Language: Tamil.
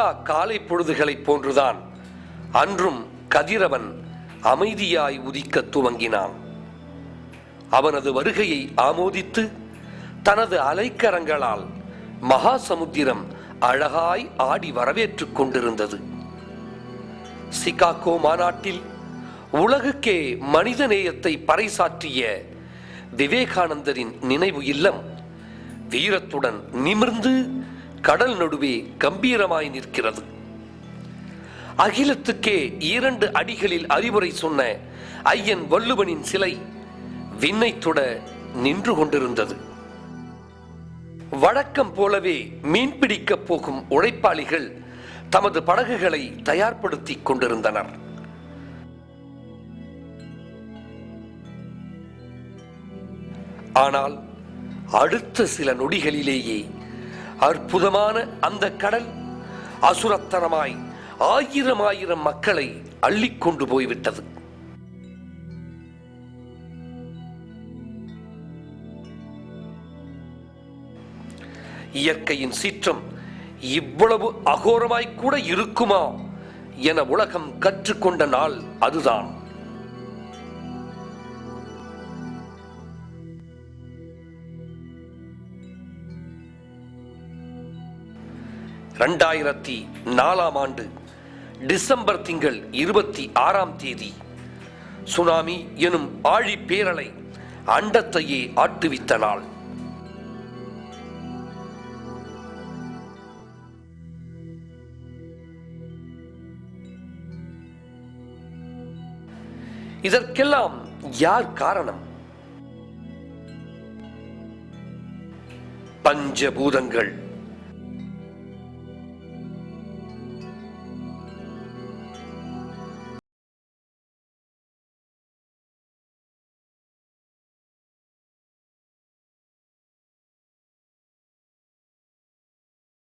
எல்லா காலை பொழுதுகளைப் போன்றுதான் அன்றும் கதிரவன் அமைதியாய் உதிக்க துவங்கினான். அவனது வருகையை ஆமோதித்து தனது அலைக்கரங்களால் மகா சமுத்திரம் அழகாய் ஆடி வரவேற்றுக் கொண்டிருந்தது. சிகாகோ மாநாட்டில் உலகுக்கே மனித நேயத்தை பறைசாற்றிய விவேகானந்தரின் நினைவு இல்லம் வீரத்துடன் நிமிர்ந்து கடல் நடுவே கம்பீரமாய் நிற்கிறது. அகிலத்துக்கே 2 அடிகளில் அறிவுரை சொன்ன ஐயன் வள்ளுவனின் சிலை விண்ணை தொட நின்று கொண்டிருந்தது. வழக்கம் போலவே மீன்பிடிக்கப் போகும் உழைப்பாளிகள் தமது படகுகளை தயார்படுத்திக் கொண்டிருந்தனர். ஆனால் அடுத்த சில நொடிகளிலேயே அற்புதமான அந்த கடல் அசுரத்தனமாய் 1000 மக்களை அள்ளிக்கொண்டு போய்விட்டது. இயற்கையின் சீற்றம் இவ்வளவு அகோரமாய் கூட இருக்குமா என உலகம் கற்றுக்கொண்ட நாள் அதுதான். ஆண்டு டிசம்பர் திங்கள் 26 சுனாமி எனும் ஆழி பேரலை அண்டத்தையே ஆட்டுவித்த நாள். இதற்கெல்லாம் யார் காரணம்? பஞ்சபூதங்கள்.